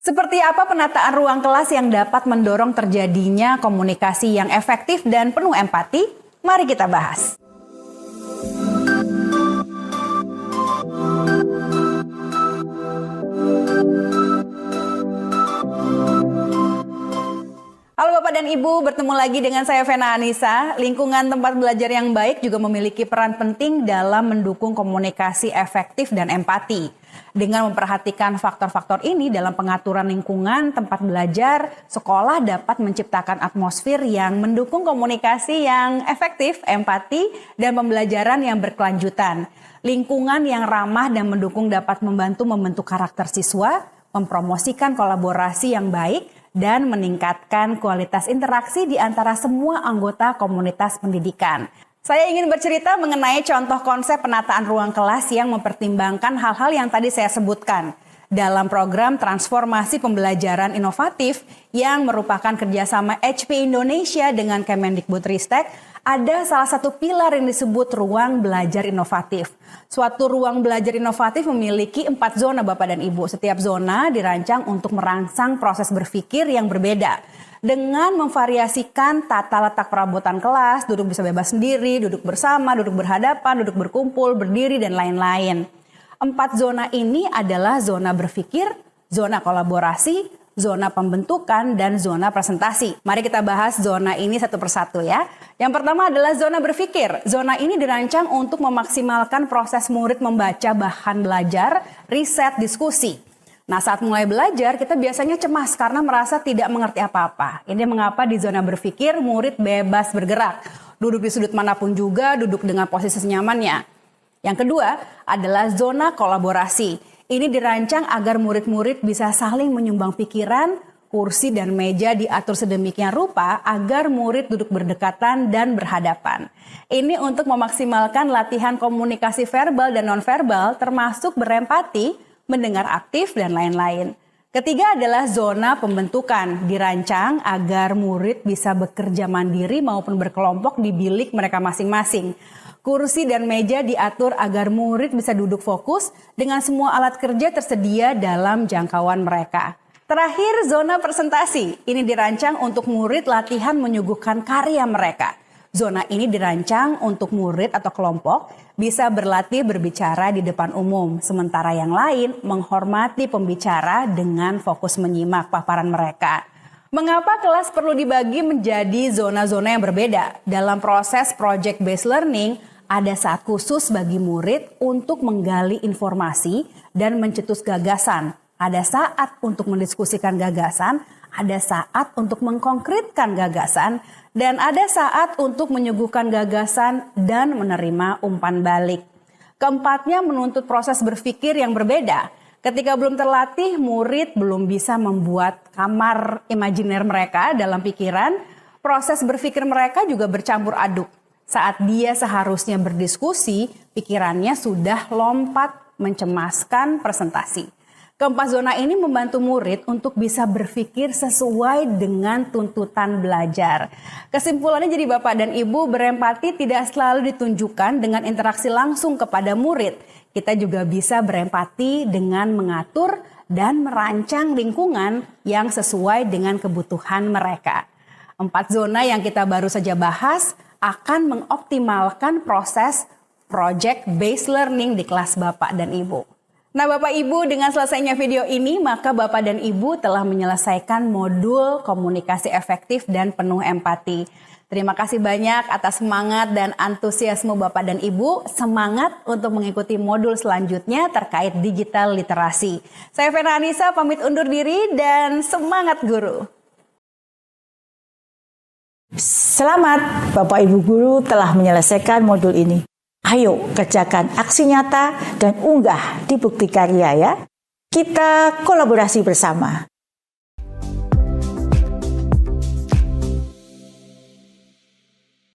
Seperti apa penataan ruang kelas yang dapat mendorong terjadinya komunikasi yang efektif dan penuh empati? Mari kita bahas. Halo Bapak dan Ibu, bertemu lagi dengan saya Vena Anissa. Lingkungan tempat belajar yang baik juga memiliki peran penting dalam mendukung komunikasi efektif dan empati. Dengan memperhatikan faktor-faktor ini dalam pengaturan lingkungan tempat belajar, sekolah dapat menciptakan atmosfer yang mendukung komunikasi yang efektif, empati, dan pembelajaran yang berkelanjutan. Lingkungan yang ramah dan mendukung dapat membantu membentuk karakter siswa, mempromosikan kolaborasi yang baik, dan meningkatkan kualitas interaksi di antara semua anggota komunitas pendidikan. Saya ingin bercerita mengenai contoh konsep penataan ruang kelas yang mempertimbangkan hal-hal yang tadi saya sebutkan dalam program transformasi pembelajaran inovatif yang merupakan kerjasama HP Indonesia dengan Kemendikbudristek. Ada salah satu pilar yang disebut ruang belajar inovatif. Suatu ruang belajar inovatif memiliki 4 zona Bapak dan Ibu. Setiap zona dirancang untuk merangsang proses berpikir yang berbeda. Dengan memvariasikan tata letak perabotan kelas, duduk bisa bebas sendiri, duduk bersama, duduk berhadapan, duduk berkumpul, berdiri, dan lain-lain. 4 zona ini adalah zona berpikir, zona kolaborasi, zona pembentukan, dan zona presentasi. Mari kita bahas zona ini satu persatu ya. Yang pertama adalah zona berpikir. Zona ini dirancang untuk memaksimalkan proses murid membaca bahan belajar, riset, diskusi. Nah, saat mulai belajar, kita biasanya cemas karena merasa tidak mengerti apa-apa. Ini mengapa di zona berpikir, murid bebas bergerak. Duduk di sudut manapun juga, duduk dengan posisi senyamannya. Yang kedua adalah zona kolaborasi. Ini dirancang agar murid-murid bisa saling menyumbang pikiran, kursi dan meja diatur sedemikian rupa agar murid duduk berdekatan dan berhadapan. Ini untuk memaksimalkan latihan komunikasi verbal dan nonverbal termasuk berempati, mendengar aktif, dan lain-lain. Ketiga adalah zona pembentukan, dirancang agar murid bisa bekerja mandiri maupun berkelompok di bilik mereka masing-masing. Kursi dan meja diatur agar murid bisa duduk fokus dengan semua alat kerja tersedia dalam jangkauan mereka. Terakhir, zona presentasi. Ini dirancang untuk murid latihan menyuguhkan karya mereka. Zona ini dirancang untuk murid atau kelompok bisa berlatih berbicara di depan umum, sementara yang lain menghormati pembicara dengan fokus menyimak paparan mereka. Mengapa kelas perlu dibagi menjadi zona-zona yang berbeda? Dalam proses project-based learning, ada saat khusus bagi murid untuk menggali informasi dan mencetus gagasan. Ada saat untuk mendiskusikan gagasan, ada saat untuk mengkonkretkan gagasan, dan ada saat untuk menyuguhkan gagasan dan menerima umpan balik. Keempatnya menuntut proses berpikir yang berbeda. Ketika belum terlatih, murid belum bisa membuat kamar imajiner mereka dalam pikiran. Proses berpikir mereka juga bercampur aduk. Saat dia seharusnya berdiskusi, pikirannya sudah lompat mencemaskan presentasi. Keempat zona ini membantu murid untuk bisa berpikir sesuai dengan tuntutan belajar. Kesimpulannya jadi Bapak dan Ibu, berempati tidak selalu ditunjukkan dengan interaksi langsung kepada murid. Kita juga bisa berempati dengan mengatur dan merancang lingkungan yang sesuai dengan kebutuhan mereka. 4 zona yang kita baru saja bahas akan mengoptimalkan proses project-based learning di kelas Bapak dan Ibu. Nah Bapak Ibu, dengan selesainya video ini, maka Bapak dan Ibu telah menyelesaikan modul komunikasi efektif dan penuh empati. Terima kasih banyak atas semangat dan antusiasme Bapak dan Ibu. Semangat untuk mengikuti modul selanjutnya terkait digital literasi. Saya Vena Anissa pamit undur diri dan semangat guru. Selamat, Bapak Ibu Guru telah menyelesaikan modul ini. Ayo kerjakan aksi nyata dan unggah di Bukti Karya ya. Kita kolaborasi bersama.